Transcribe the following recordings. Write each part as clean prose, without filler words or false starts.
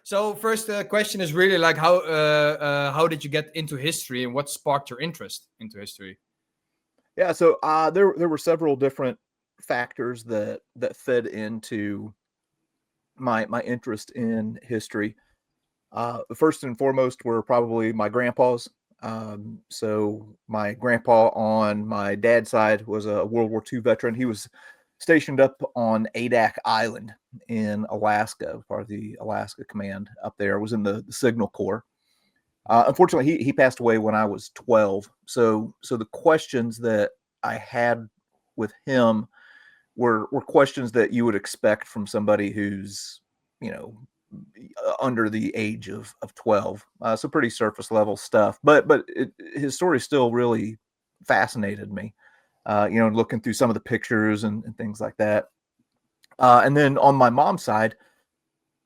So first question is really like how did you get into history and what sparked your interest into history? Yeah, so there were several different factors that fed into my interest in history. First and foremost were probably my grandpas. So my grandpa on my dad's side was a World War II veteran. He was stationed up on Adak Island in Alaska, part of the Alaska Command up there. Was in the Signal Corps. Unfortunately, he passed away when I was 12. So the questions that I had with him were questions that you would expect from somebody who's, you know, under the age of 12. So pretty surface level stuff. But his story still really fascinated me. Looking through some of the pictures and things like that. And then on my mom's side,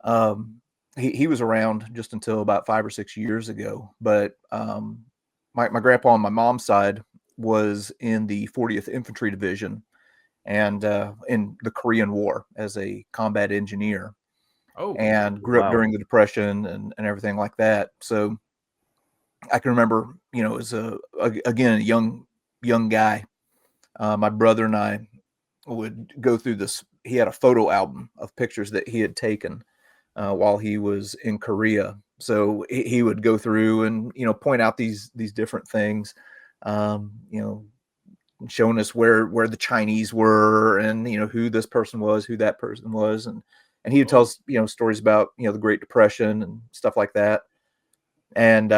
um, he was around just until about 5 or 6 years ago. But my grandpa on my mom's side was in the 40th Infantry Division and in the Korean War as a combat engineer, Oh, and grew up Wow. during the Depression and everything like that. So I can remember, as again, a young guy, my brother and I would go through this. He had a photo album of pictures that he had taken while he was in Korea. So he would go through and, point out these different things, um, you know, showing us where the Chinese were and, who this person was, who that person was. And he would tell us, stories about, the Great Depression and stuff like that. And,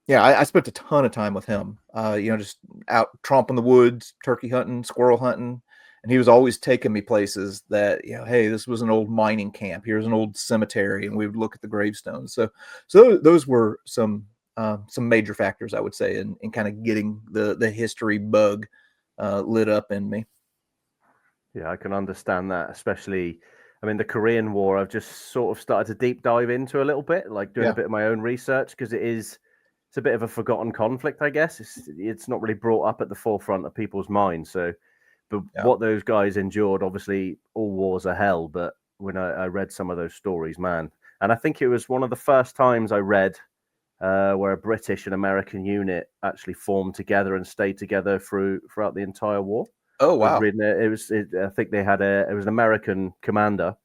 yeah, I spent a ton of time with him, just out tromping the woods, turkey hunting, squirrel hunting. And he was always taking me places that, hey, this was an old mining camp. Here's an old cemetery. And we would look at the gravestones. So those were some major factors, I would say, in kind of getting the history bug lit up in me. Yeah, I can understand that, especially, I mean, the Korean War, I've just sort of started to deep dive into a little bit, like doing a bit of my own research, because it's a bit of a forgotten conflict, I guess. It's not really brought up at the forefront of people's minds. So, but what those guys endured, obviously, all wars are hell. But when I read some of those stories, man, and I think it was one of the first times I read where a British and American unit actually formed together and stayed together throughout the entire war. Oh, wow. I think they had it was an American commander.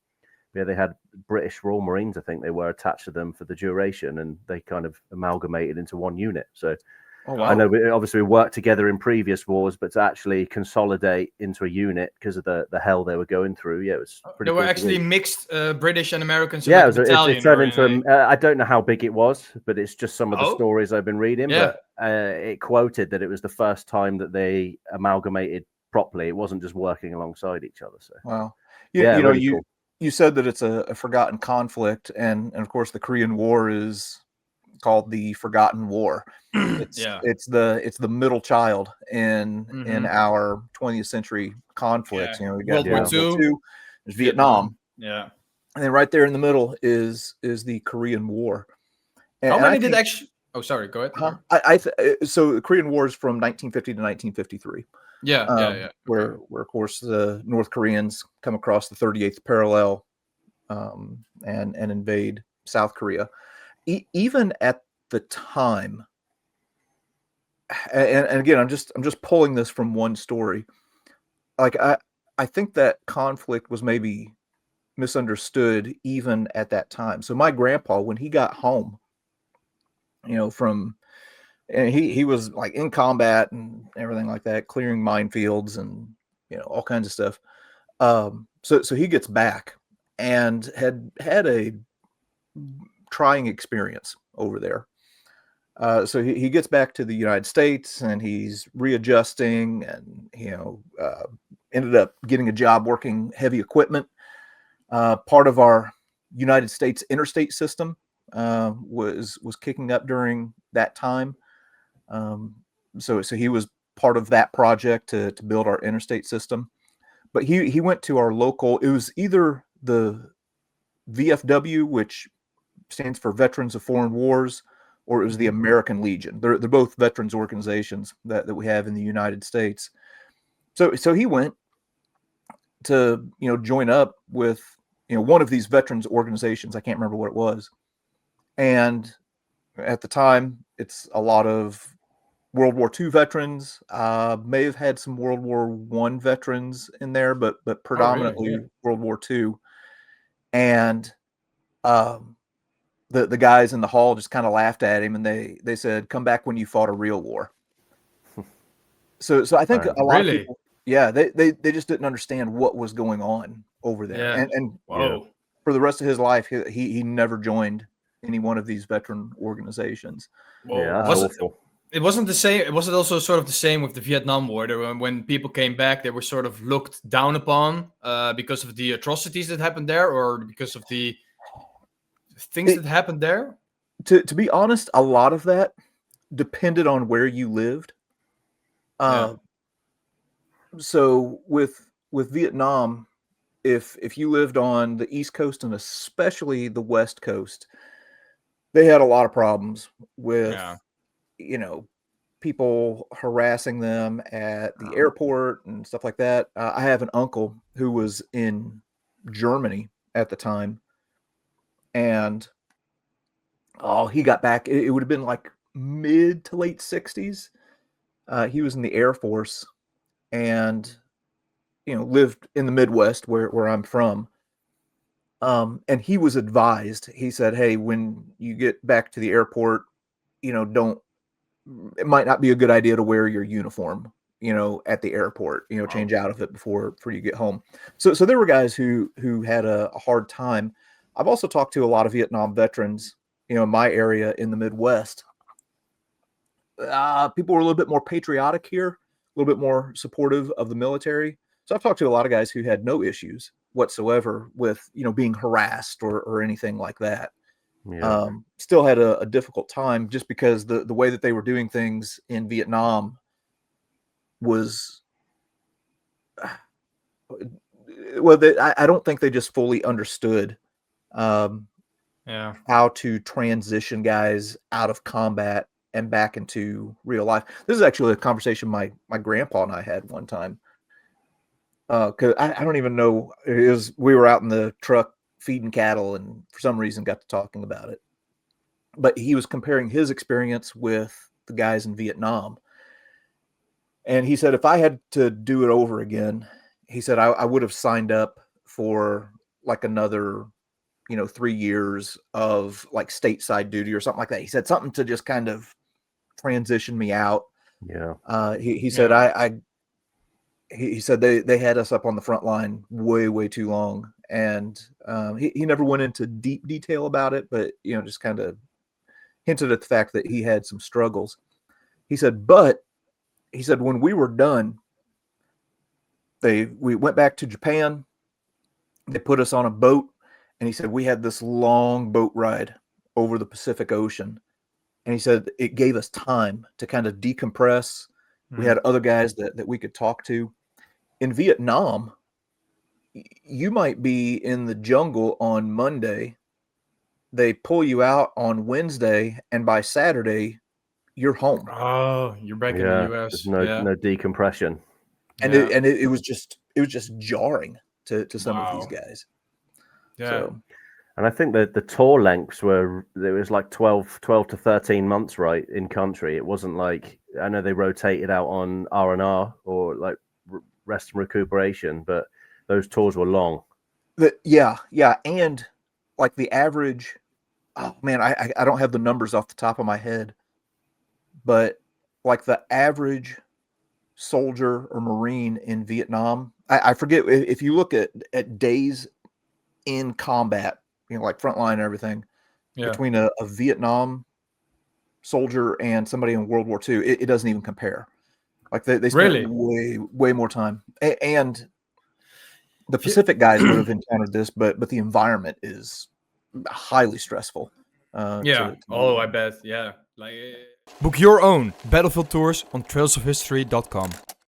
Yeah, they had British Royal Marines, I think they were attached to them for the duration, and they kind of amalgamated into one unit. So I know we worked together in previous wars, but to actually consolidate into a unit because of the hell they were going through, yeah, it was pretty They were cool actually mixed British and Americans. Yeah, Like it turned into I don't know how big it was, but it's just some of the stories I've been reading. Yeah. But it quoted that it was the first time that they amalgamated properly. It wasn't just working alongside each other. So wow, really cool. You said that it's a forgotten conflict, and of course the Korean War is called the Forgotten War. It's the middle child in our 20th century conflicts. We got World War II, there's Vietnam, yeah, and then right there in the middle is the Korean War. How many did actually? Oh, sorry, go ahead. So the Korean War is from 1950 to 1953. Yeah. Where of course the North Koreans come across the 38th parallel and invade South Korea. Even at the time, and again, I'm just pulling this from one story. Like I think that conflict was maybe misunderstood even at that time. So my grandpa, when he got home, and he was like in combat and everything like that, clearing minefields and all kinds of stuff. So he gets back and had a trying experience over there. So he gets back to the United States and he's readjusting and ended up getting a job working heavy equipment. Part of our United States interstate system was kicking up during that time. So he was part of that project to build our interstate system. But he went to our local, it was either the VFW, which stands for Veterans of Foreign Wars, or it was the American Legion. They're both veterans organizations that we have in the United States. So he went to join up with one of these veterans organizations. I can't remember what it was. And at the time, it's a lot of World War II veterans, may have had some World War I veterans in there, but predominantly really? Yeah. World War II. And the guys in the hall just kind of laughed at him, and they said, "Come back when you fought a real war." So I think a lot of Really? people, yeah, they just didn't understand what was going on over there. Yeah. And Whoa. for the rest of his life, he never joined any one of these veteran organizations. Whoa. Yeah, that's awful. It wasn't the same. Was it also sort of the same with the Vietnam War? When people came back, they were sort of looked down upon because of the atrocities that happened there, or because of the things that happened there? To be honest, a lot of that depended on where you lived. So with Vietnam, if you lived on the East Coast and especially the West Coast, they had a lot of problems with people harassing them at the airport and stuff like that. I have an uncle who was in Germany at the time, and he got back. It would have been like mid to late 60s. He was in the Air Force and lived in the Midwest where I'm from. And he was advised, he said, "Hey, when you get back to the airport, it might not be a good idea to wear your uniform, at the airport, change out of it before you get home." So there were guys who had a hard time. I've also talked to a lot of Vietnam veterans, in my area in the Midwest. People were a little bit more patriotic here, a little bit more supportive of the military. So I've talked to a lot of guys who had no issues whatsoever with, being harassed or anything like that. Yeah. Still had a difficult time just because the way that they were doing things in Vietnam was, I don't think they just fully understood how to transition guys out of combat and back into real life. This is actually a conversation my grandpa and I had one time. Because I don't even know, we were out in the truck feeding cattle and for some reason got to talking about it. But he was comparing his experience with the guys in Vietnam. And he said, if I had to do it over again, he said, I would have signed up for like another, 3 years of like stateside duty or something like that. He said something to just kind of transition me out. Yeah. He said, he said they had us up on the front line way too long. And he never went into deep detail about it, but, just kind of hinted at the fact that he had some struggles. He said, when we were done, we went back to Japan. They put us on a boat, and he said we had this long boat ride over the Pacific Ocean. And he said it gave us time to kind of decompress. We had other guys that we could talk to. In Vietnam, you might be in the jungle on Monday. They pull you out on Wednesday, and by Saturday, you're home. Oh, you're back in the US. There's no decompression. And it was just jarring to some of these guys. Yeah. So, and I think that the tour lengths there was like 12 to 13 months, right, in country. It wasn't like, I know they rotated out on R&R or like rest and recuperation, but those tours were long. Yeah. And like the average, oh man, I don't have the numbers off the top of my head, but like the average soldier or Marine in Vietnam, I forget, if you look at days in combat, like frontline and everything, between a Vietnam soldier and somebody in World War II, it doesn't even compare. Like they spent way more time. And the Pacific guys would have encountered this, but the environment is highly stressful. I bet. Yeah. Book your own battlefield tours on trailsofhistory.com.